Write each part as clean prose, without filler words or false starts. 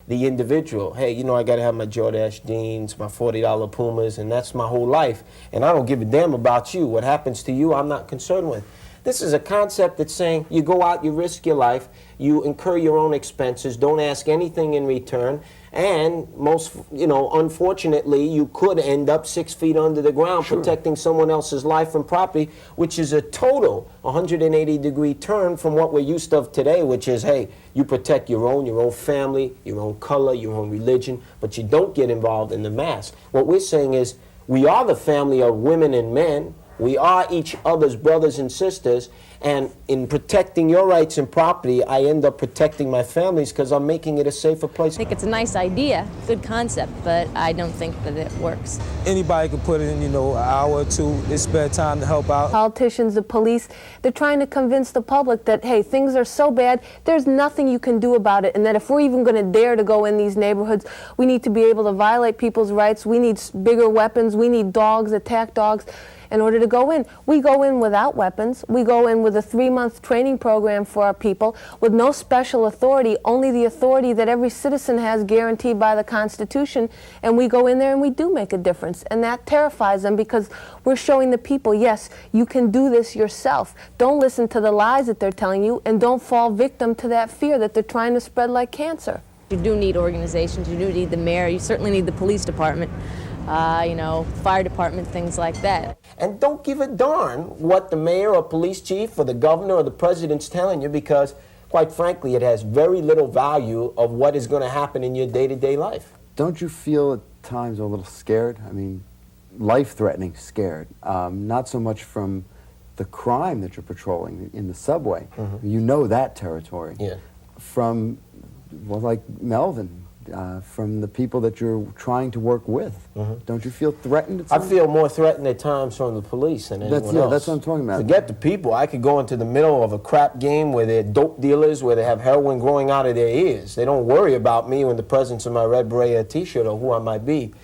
the individual. Hey, you know, I got to have my Jordache jeans, my $40 Pumas, and that's my whole life. And I don't give a damn about you. What happens to you, I'm not concerned with. This is a concept that's saying you go out, you risk your life, you incur your own expenses, don't ask anything in return, and most, you know, unfortunately, you could end up 6 feet under the ground protecting someone else's life and property, which is a total 180-degree turn from what we're used to today, which is, hey, you protect your own family, your own color, your own religion, but you don't get involved in the mass. What we're saying is we are the family of women and men. We are each other's brothers and sisters, and in protecting your rights and property, I end up protecting my families because I'm making it a safer place. I think it's a nice idea, good concept, but I don't think that it works. Anybody could put in, you know, an hour or two, it's spare time to help out. Politicians, the police, they're trying to convince the public that, hey, things are so bad, there's nothing you can do about it, and that if we're even going to dare to go in these neighborhoods, we need to be able to violate people's rights, we need bigger weapons, we need dogs, attack dogs. In order to go in. We go in without weapons. We go in with a 3-month training program for our people with no special authority, only the authority that every citizen has guaranteed by the Constitution. And we go in there and we do make a difference. And that terrifies them because we're showing the people, yes, you can do this yourself. Don't listen to the lies that they're telling you, and don't fall victim to that fear that they're trying to spread like cancer. You do need organizations, you do need the mayor, you certainly need the police department. You know, fire department, things like that. And don't give a darn what the mayor or police chief or the governor or the president's telling you, because, quite frankly, it has very little value of what is going to happen in your day-to-day life. Don't you feel at times a little scared? I mean, life-threatening scared. Not so much from the crime that you're patrolling in the subway. You know that territory. Yeah. From, well, like Melvin. From the people that you're trying to work with. Don't you feel threatened at I times? feel more threatened at times from the police than anyone else. That's what I'm talking about. Forget the people. I could go into the middle of a crap game where they're dope dealers, where they have heroin growing out of their ears. They don't worry about me or in the presence of my Red Beret t-shirt or who I might be.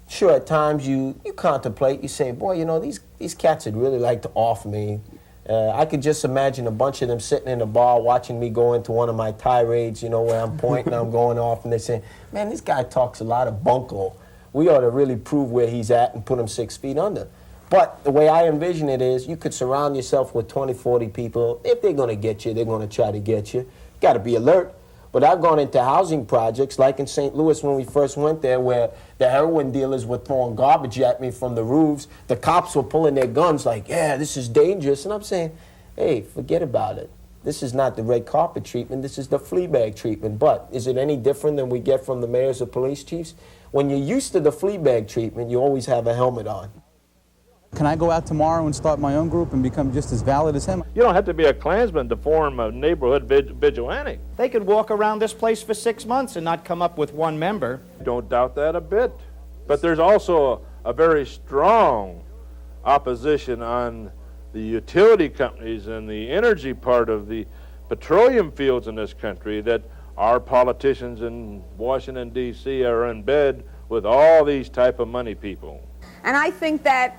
Sure, at times you contemplate, you say, boy, you know, these cats would really like to off me. I could just imagine a bunch of them sitting in a bar watching me go into one of my tirades, you know, where I'm pointing, I'm going off, and they say, man, this guy talks a lot of bunko. We ought to really prove where he's at and put him 6 feet under. But the way I envision it is you could surround yourself with 20, 40 people. If they're going to get you, they're going to try to get you. Got to be alert. But I've gone into housing projects, like in St. Louis when we first went there, where the heroin dealers were throwing garbage at me from the roofs. The cops were pulling their guns like, yeah, this is dangerous. And I'm saying, hey, forget about it. This is not the red carpet treatment. This is the flea bag treatment. But is it any different than we get from the mayors or police chiefs? When you're used to the flea bag treatment, you always have a helmet on. Can I go out tomorrow and start my own group and become just as valid as him? You don't have to be a Klansman to form a neighborhood vigilante. They could walk around this place for 6 months and not come up with one member. Don't doubt that a bit. But there's also a very strong opposition on the utility companies and the energy part of the petroleum fields in this country, that our politicians in Washington, D.C. are in bed with all these type of money people. And I think that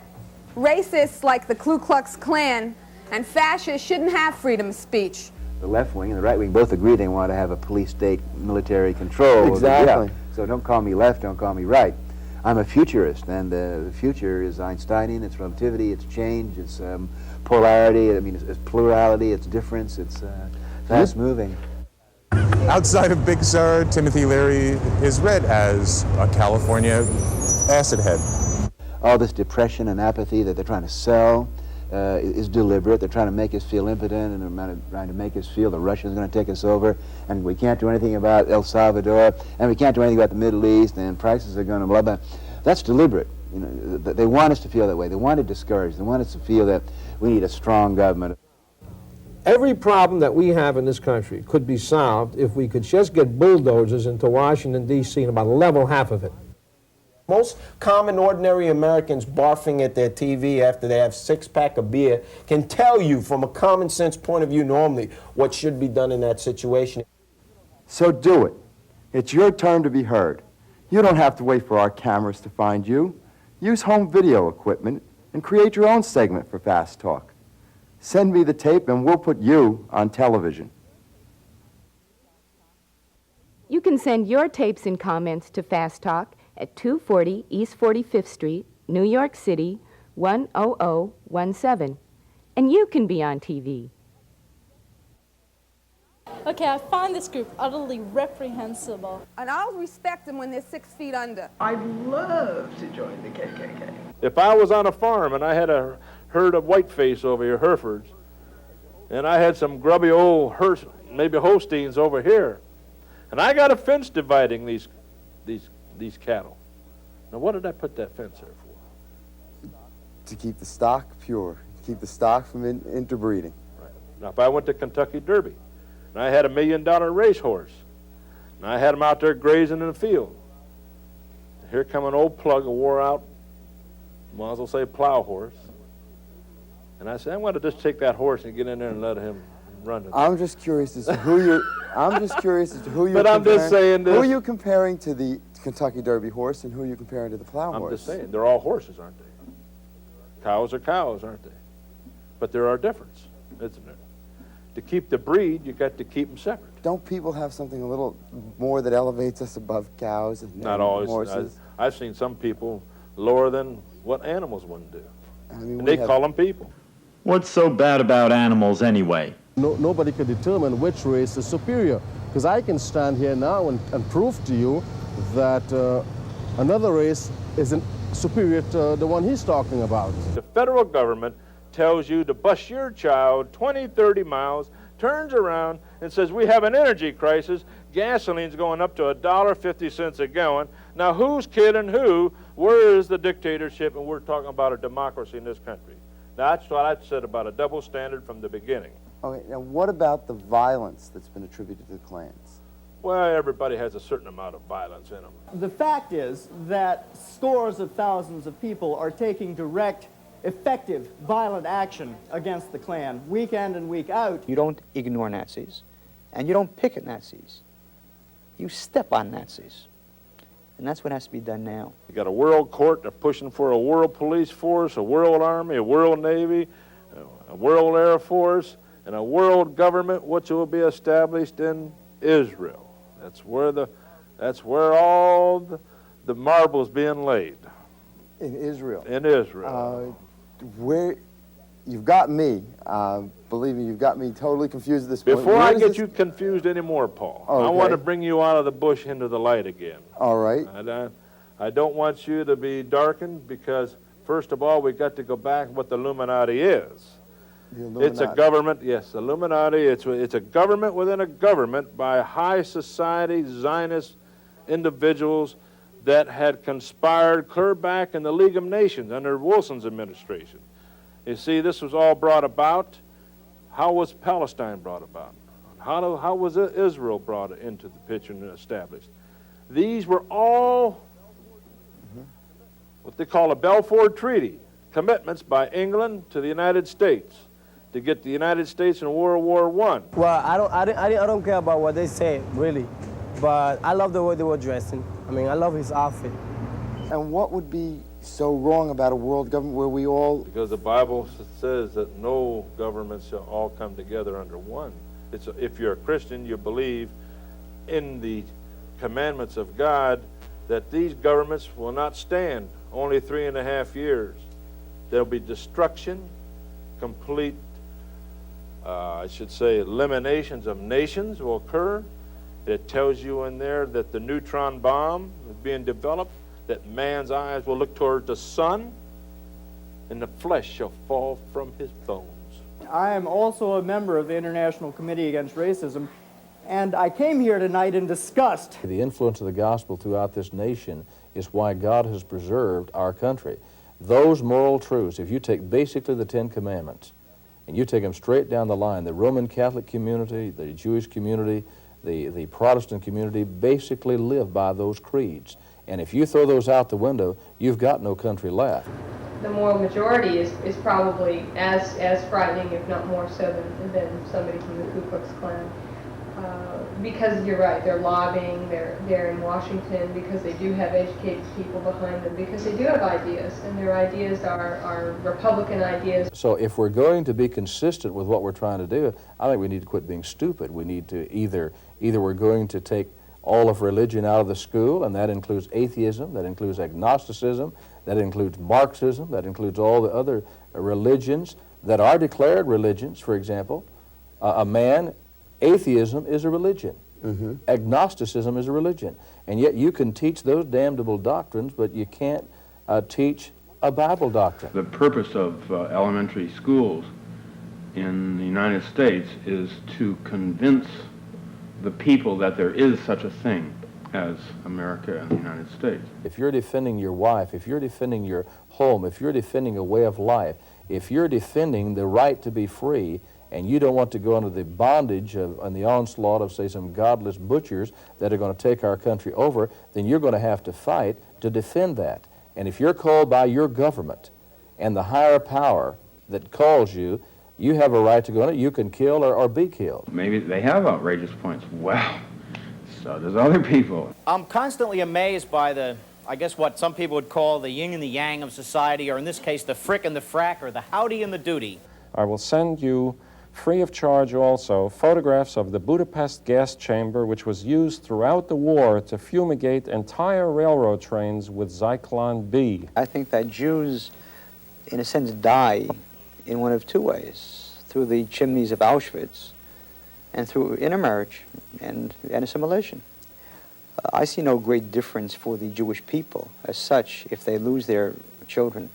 racists like the Ku Klux Klan and fascists shouldn't have freedom of speech. The left wing and the right wing both agree they want to have a police state military control. Exactly. So don't call me left, don't call me right. I'm a futurist, and the future is Einsteinian. It's relativity, it's change, it's polarity, I mean, it's plurality, it's difference, it's fast moving. Outside of Big Sur, Timothy Leary is read as a California acid head. All this depression and apathy that they're trying to sell is deliberate. They're trying to make us feel impotent, and they're trying to make us feel the Russians are going to take us over, and we can't do anything about El Salvador, and we can't do anything about the Middle East, and prices are going to blah, blah. That's deliberate. You know, they want us to feel that way. They want to discourage. They want us to feel that we need a strong government. Every problem that we have in this country could be solved if we could just get bulldozers into Washington, D.C. and about level half of it. Most common, ordinary Americans barfing at their TV after they have 6-pack of beer can tell you from a common sense point of view normally what should be done in that situation. So do it. It's your turn to be heard. You don't have to wait for our cameras to find you. Use home video equipment and create your own segment for Fast Talk. Send me the tape and we'll put you on television. You can send your tapes and comments to Fast Talk at 240 East 45th Street, New York City, 10017. And you can be on TV. Okay, I find this group utterly reprehensible. And I'll respect them when they're 6 feet under. I'd love to join the KKK. If I was on a farm and I had a herd of whiteface over here, Herefords, and I had some grubby old maybe Holsteins over here, and I got a fence dividing these cattle. Now, what did I put that fence there for? To keep the stock pure, keep the stock from interbreeding. Right. Now, if I went to Kentucky Derby, and I had $1 million racehorse, and I had him out there grazing in the field, here come an old plug, a wore-out, might as well say plow horse, and I said, I'm going to just take that horse and get in there and let him run. I'm just curious as to who you're. I'm just curious as to who you're. But I'm just saying this. Who are you comparing to the Kentucky Derby horse, and who are you comparing to the plow horse? I'm just saying, they're all horses, aren't they? Cows are cows, aren't they? But there are differences, isn't there? To keep the breed, you got to keep them separate. Don't people have something a little more that elevates us above cows and Not always. horses? I've seen some people lower than what animals wouldn't do. I mean, and they call them people. What's so bad about animals anyway? Nobody can determine which race is superior, because I can stand here now and prove to you that another race isn't superior to the one he's talking about. The federal government tells you to bus your child 20, 30 miles, turns around and says, we have an energy crisis, gasoline's going up to $1.50 a gallon. Now who's kidding who? Where is the dictatorship? And we're talking about a democracy in this country. That's what I said about a double standard from the beginning. Okay, now what about the violence that's been attributed to the Klans? Well, everybody has a certain amount of violence in them. The fact is that scores of thousands of people are taking direct, effective, violent action against the Klan, week in and week out. You don't ignore Nazis, and you don't pick at Nazis. You step on Nazis. And that's what has to be done now. You got a world court, they're pushing for a world police force, a world army, a world navy, a world air force, and a world government which will be established in Israel. That's where all the marbles being laid. In Israel? In Israel. Where, you've got me, believe me, you've got me totally confused at this point. Before I get you confused anymore, Paul, okay. I want to bring you out of the bush into the light again. All right. I don't want you to be darkened because, first of all, we've got to go back to what the Illuminati is. The Illuminati. It's a government, yes, Illuminati, it's a government within a government by high society Zionist individuals that had conspired clear back in the League of Nations under Wilson's administration. You see, this was all brought about. How was Palestine brought about? How was Israel brought into the picture and established? These were all what they call a Balfour Treaty, commitments by England to the United States to get the United States in World War I. Well, I don't care about what they say, really, but I love the way they were dressing. I mean, I love his outfit. And what would be so wrong about a world government where we all... Because the Bible says that no government shall all come together under one. If you're a Christian, you believe in the commandments of God that these governments will not stand only 3.5 years. There'll be destruction, complete, I should say, eliminations of nations will occur. It tells you in there that the neutron bomb is being developed, that man's eyes will look toward the sun, and the flesh shall fall from his bones. I am also a member of the International Committee Against Racism, and I came here tonight in disgust. The influence of the gospel throughout this nation is why God has preserved our country. Those moral truths, if you take basically the Ten Commandments, and you take them straight down the line, the Roman Catholic community, the Jewish community, the Protestant community basically live by those creeds. And if you throw those out the window, you've got no country left. The moral majority is probably as frightening, if not more so, than somebody from the Ku Klux Klan. Because you're right, they're lobbying, they're in Washington, because they do have educated people behind them, because they do have ideas, and their ideas are Republican ideas. So if we're going to be consistent with what we're trying to do, I think we need to quit being stupid. We need to either we're going to take all of religion out of the school, and that includes atheism, that includes agnosticism, that includes Marxism, that includes all the other religions that are declared religions. For example, atheism is a religion. Agnosticism is a religion. And yet you can teach those damnable doctrines, but you can't teach a Bible doctrine. The purpose of elementary schools in the United States is to convince the people that there is such a thing as America and the United States. If you're defending your wife, if you're defending your home, if you're defending a way of life, if you're defending the right to be free, and you don't want to go under the bondage of, and the onslaught of, say, some godless butchers that are going to take our country over, then you're going to have to fight to defend that. And if you're called by your government and the higher power that calls you, you have a right to go in it. You can kill or be killed. Maybe they have outrageous points. Well, so does other people. I'm constantly amazed by the, I guess what some people would call the yin and the yang of society, or in this case, the frick and the frack, or the howdy and the doody. I will send you, free of charge also, photographs of the Budapest gas chamber, which was used throughout the war to fumigate entire railroad trains with Zyklon B. I think that Jews, in a sense, die in one of two ways, through the chimneys of Auschwitz and through intermarriage and assimilation. I see no great difference for the Jewish people as such if they lose their children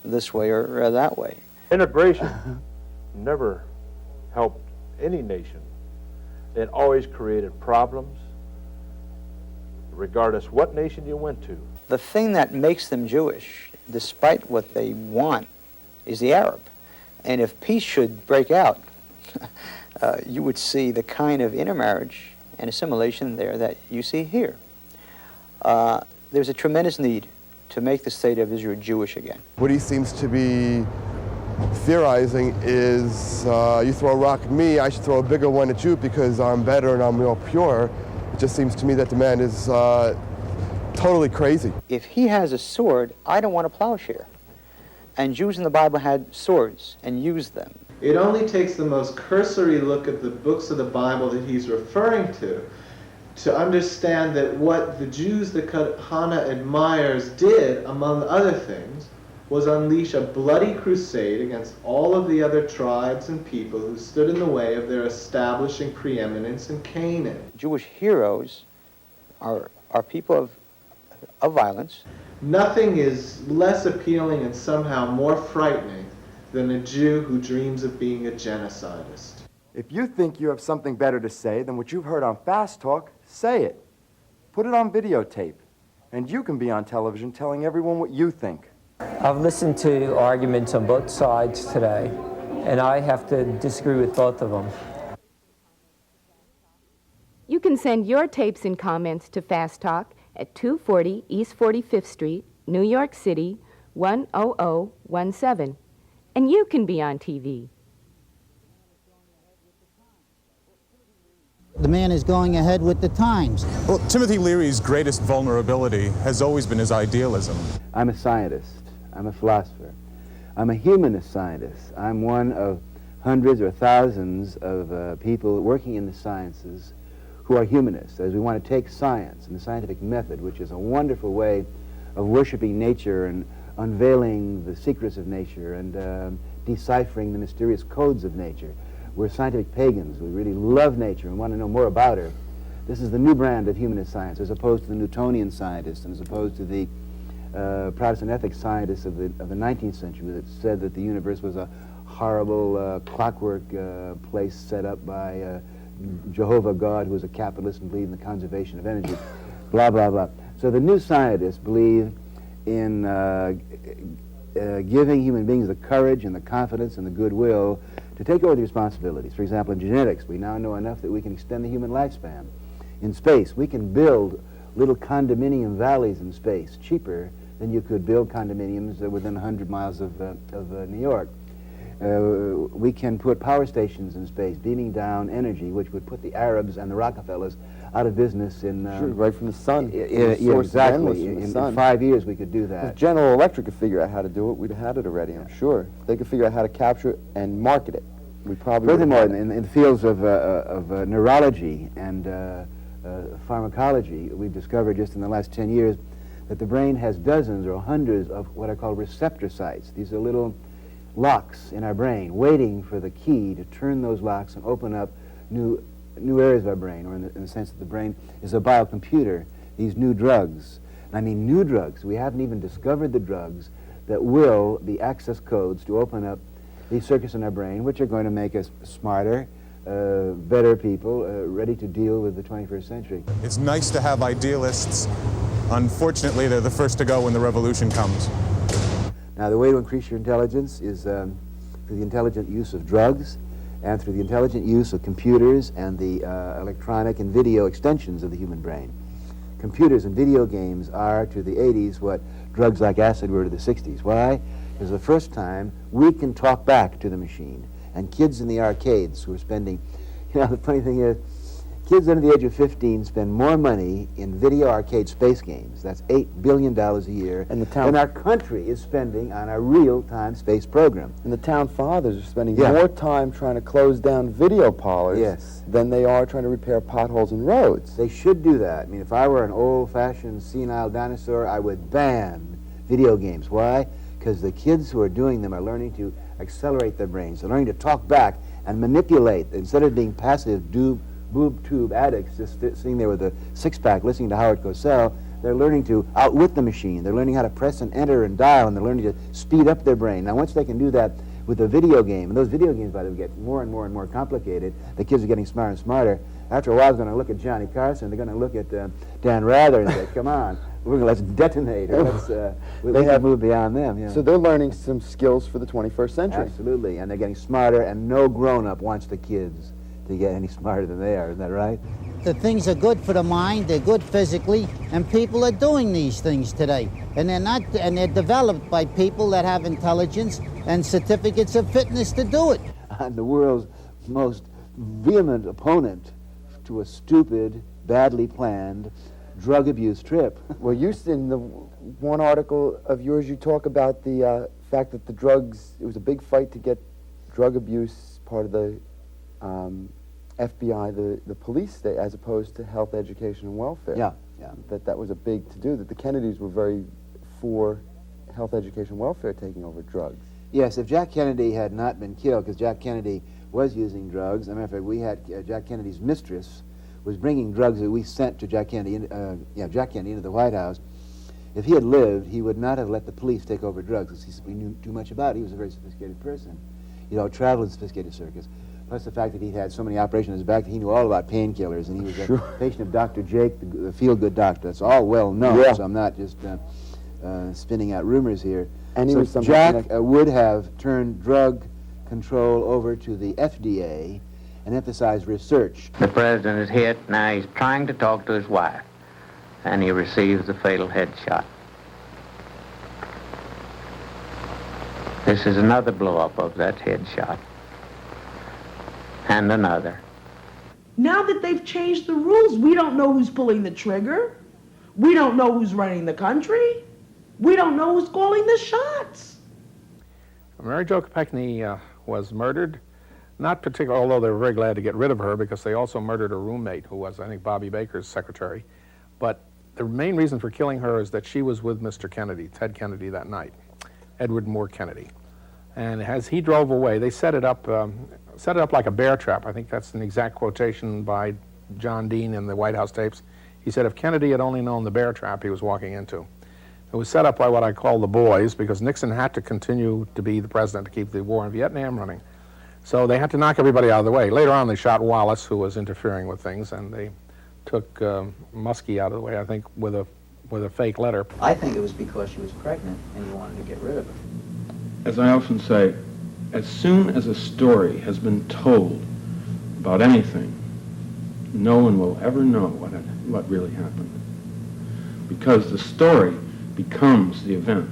this way or that way. Integration never helped any nation. It always created problems, regardless what nation you went to. The thing that makes them Jewish, despite what they want, is the Arab. And if peace should break out, you would see the kind of intermarriage and assimilation there that you see here. There's a tremendous need to make the state of Israel Jewish again. What he seems to be theorizing is you throw a rock at me, I should throw a bigger one at you because I'm better and I'm more pure. It just seems to me that the man is totally crazy. If he has a sword, I don't want a plowshare. And Jews in the Bible had swords and used them. It only takes the most cursory look at the books of the Bible that he's referring to understand that what the Jews that Hannah admires did, among other things, was unleash a bloody crusade against all of the other tribes and people who stood in the way of their establishing preeminence in Canaan. Jewish heroes are people of violence. Nothing is less appealing and somehow more frightening than a Jew who dreams of being a genocidist. If you think you have something better to say than what you've heard on Fast Talk, say it. Put it on videotape, and you can be on television telling everyone what you think. I've listened to arguments on both sides today, and I have to disagree with both of them. You can send your tapes and comments to Fast Talk at 240 East 45th Street, New York City, 10017. And you can be on TV. The man is going ahead with the times. Well, Timothy Leary's greatest vulnerability has always been his idealism. I'm a scientist. I'm a philosopher. I'm a humanist scientist. I'm one of hundreds or thousands of people working in the sciences who are humanists, as we want to take science and the scientific method, which is a wonderful way of worshiping nature and unveiling the secrets of nature and deciphering the mysterious codes of nature. We're scientific pagans. We really love nature and want to know more about her. This is the new brand of humanist science, as opposed to the Newtonian scientists and as opposed to the Protestant ethics scientists of the 19th century that said that the universe was a horrible clockwork place set up by Jehovah God, who was a capitalist and believed in the conservation of energy, blah, blah, blah. So the new scientists believe in giving human beings the courage and the confidence and the goodwill to take over the responsibilities. For example, in genetics, we now know enough that we can extend the human lifespan. In space, we can build little condominium valleys in space cheaper than you could build condominiums within 100 miles of New York. We can put power stations in space, beaming down energy, which would put the Arabs and the Rockefellers out of business in... Sure, right from the sun. Exactly. In 5 years we could do that. If General Electric could figure out how to do it, we'd have had it already, I'm sure. If they could figure out how to capture it and market it, we probably... Furthermore, in the fields of neurology and pharmacology, we've discovered just in the last 10 years that the brain has dozens or hundreds of what I call receptor sites. These are little locks in our brain waiting for the key to turn those locks and open up new areas of our brain, or in the sense that the brain is a biocomputer, these new drugs. And I mean new drugs. We haven't even discovered the drugs that will be access codes to open up these circuits in our brain, which are going to make us smarter, better people, ready to deal with the 21st century. It's nice to have idealists. Unfortunately, they're the first to go when the revolution comes. Now, the way to increase your intelligence is through the intelligent use of drugs and through the intelligent use of computers and the electronic and video extensions of the human brain. Computers and video games are, to the 80s, what drugs like acid were to the 60s. Why? Because the first time we can talk back to the machine. And kids in the arcades who are spending, the funny thing is, kids under the age of 15 spend more money in video arcade space games, that's $8 billion a year, than our country is spending on our real-time space program. And the town fathers are spending more time trying to close down video parlors than they are trying to repair potholes in roads. They should do that. I mean, if I were an old-fashioned senile dinosaur, I would ban video games. Why? Because the kids who are doing them are learning to accelerate their brains. They're learning to talk back and manipulate. Instead of being passive boob tube addicts just sitting there with a six-pack listening to Howard Cosell, they're learning to outwit the machine. They're learning how to press and enter and dial, and they're learning to speed up their brain. Now, once they can do that with a video game, and those video games, by the way, get more and more and more complicated, the kids are getting smarter and smarter. After a while, they're going to look at Johnny Carson, they're going to look at Dan Rather and say, come on, let's detonate, or we have moved beyond them. Yeah. So they're learning some skills for the 21st century. Absolutely, and they're getting smarter, and no grown-up wants the kids to get any smarter than they are. Isn't that right? The things are good for the mind, they're good physically, and people are doing these things today. And they're developed by people that have intelligence and certificates of fitness to do it. I'm the world's most vehement opponent to a stupid, badly planned drug abuse trip. Well, in the one article of yours, you talk about the fact that the drugs, it was a big fight to get drug abuse part of the FBI, the police state, as opposed to health, education, and welfare. Yeah. That was a big to-do, that the Kennedys were very for health, education, welfare taking over drugs. Yes, if Jack Kennedy had not been killed, because Jack Kennedy was using drugs. As a matter of fact, we had Jack Kennedy's mistress was bringing drugs that we sent to Jack Kennedy, Jack Kennedy into the White House. If he had lived, he would not have let the police take over drugs, because he knew too much about it. He was a very sophisticated person. Traveled in sophisticated circuits. Plus the fact that he'd had so many operations on his back that he knew all about painkillers, and he was a patient of Dr. Jake, the feel-good doctor. That's all well known, so I'm not just spinning out rumors here. And he was Jack would have turned drug control over to the FDA and emphasized research. The president is hit, now he's trying to talk to his wife, and he receives the fatal headshot. This is another blow-up of that headshot. And another. Now that they've changed the rules, we don't know who's pulling the trigger. We don't know who's running the country. We don't know who's calling the shots. Mary Jo Kopechne was murdered, not particularly, although they were very glad to get rid of her, because they also murdered her roommate, who was, I think, Bobby Baker's secretary. But the main reason for killing her is that she was with Mr. Kennedy, Ted Kennedy, that night, Edward Moore Kennedy. And as he drove away, they set it up like a bear trap. I think that's an exact quotation by John Dean in the White House tapes. He said, if Kennedy had only known the bear trap he was walking into. It was set up by what I call the boys, because Nixon had to continue to be the president to keep the war in Vietnam running. So they had to knock everybody out of the way. Later on, they shot Wallace, who was interfering with things, and they took Muskie out of the way, I think, with a fake letter. I think it was because she was pregnant and he wanted to get rid of her. As I often say, as soon as a story has been told about anything, no one will ever know what really happened. Because the story becomes the event,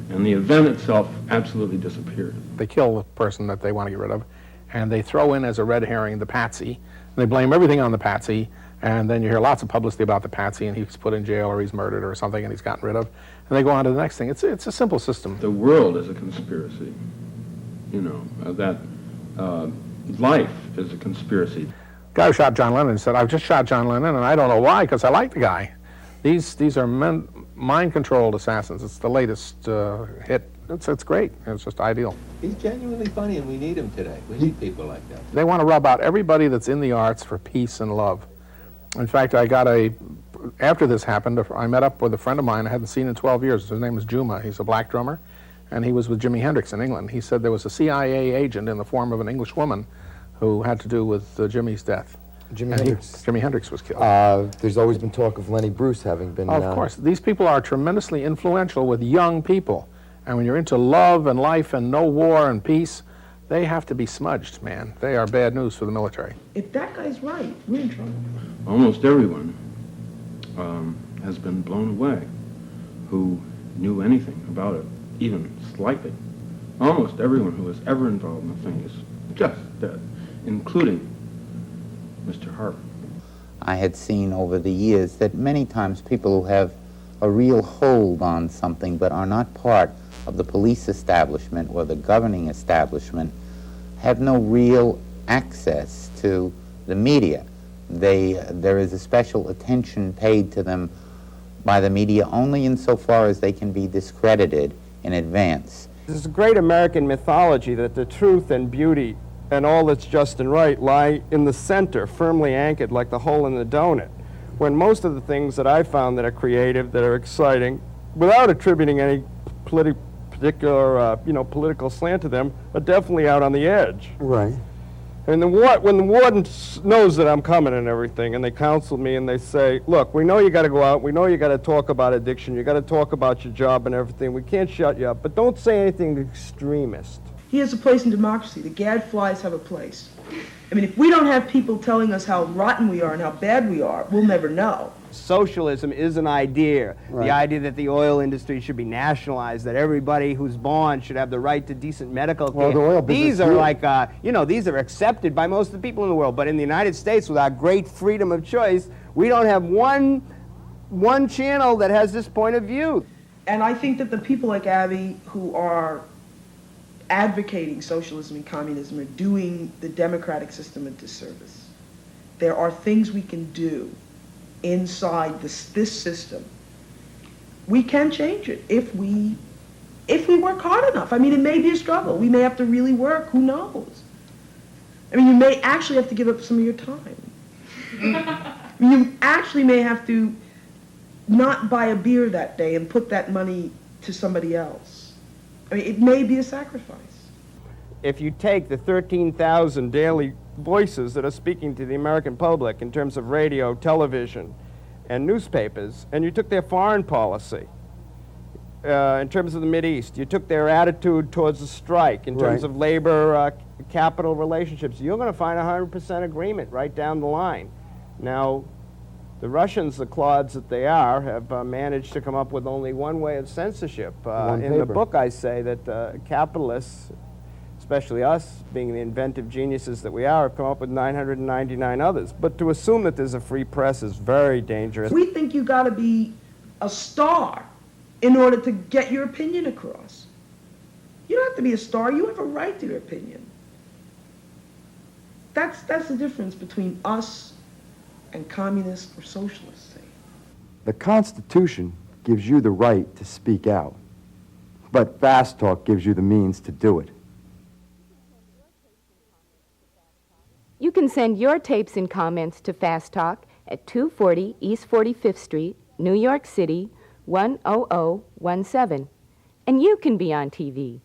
and the event itself absolutely disappears. They kill the person that they want to get rid of, and they throw in as a red herring the patsy, and they blame everything on the patsy, and then you hear lots of publicity about the patsy, and he's put in jail or he's murdered or something and he's gotten rid of, and they go on to the next thing. It's a simple system. The world is a conspiracy, that life is a conspiracy. guy who shot John Lennon said, "I've just shot John Lennon, and I don't know why, because I like the guy." These are mind-controlled assassins. It's the latest hit. It's great. It's just ideal. He's genuinely funny, and we need him today. We need people like that. They want to rub out everybody that's in the arts for peace and love. In fact, after this happened, I met up with a friend of mine I hadn't seen in 12 years. His name is Juma. He's a black drummer, and he was with Jimi Hendrix in England. He said there was a CIA agent in the form of an English woman who had to do with Jimmy's death. Jimi Hendrix was killed. There's always been talk of Lenny Bruce having been... Of course. These people are tremendously influential with young people. And when you're into love and life and no war and peace, they have to be smudged, man. They are bad news for the military. If that guy's right, we're in trouble. Almost everyone has been blown away who knew anything about it, even slightly. Almost everyone who was ever involved in the thing is just dead, including Mr. Harper. I had seen over the years that many times people who have a real hold on something but are not part of the police establishment or the governing establishment have no real access to the media. There is a special attention paid to them by the media only insofar as they can be discredited in advance. There's a great American mythology that the truth and beauty and all that's just and right lie in the center, firmly anchored like the hole in the donut, when most of the things that I found that are creative, that are exciting, without attributing any particular political slant to them, are definitely out on the edge. Right. And when the warden knows that I'm coming and everything, and they counsel me and they say, look, we know you got to go out, we know you got to talk about addiction, you got to talk about your job and everything, we can't shut you up, but don't say anything extremist. He has a place in democracy. The gadflies have a place. I mean, if we don't have people telling us how rotten we are and how bad we are, we'll never know. Socialism is an idea. Right. The idea that the oil industry should be nationalized, that everybody who's born should have the right to decent medical care. Well, the oil business these are here- like, these are accepted by most of the people in the world. But in the United States, with our great freedom of choice, we don't have one channel that has this point of view. And I think that the people like Abby who are advocating socialism and communism are doing the democratic system a disservice. There are things we can do inside this system. We can change it if we work hard enough. I mean, it may be a struggle. We may have to really work. Who knows? I mean, you may actually have to give up some of your time. You actually may have to not buy a beer that day and put that money to somebody else. I mean, it may be a sacrifice. If you take the 13,000 daily voices that are speaking to the American public in terms of radio, television, and newspapers, and you took their foreign policy in terms of the Mideast, you took their attitude towards the strike in terms Right. of labor, capital relationships, you're going to find 100% agreement right down the line. Now, the Russians, the clods that they are, have managed to come up with only one way of censorship. One In the paper. book, I say that capitalists, especially us, being the inventive geniuses that we are, have come up with 999 others. But to assume that there's a free press is very dangerous. We think you got to be a star in order to get your opinion across. You don't have to be a star. You have a right to your opinion. That's the difference between us and communists or socialists. Say. The Constitution gives you the right to speak out, but Fast Talk gives you the means to do it. You can send your tapes and comments to Fast Talk at 240 East 45th Street, New York City, 10017. And you can be on TV.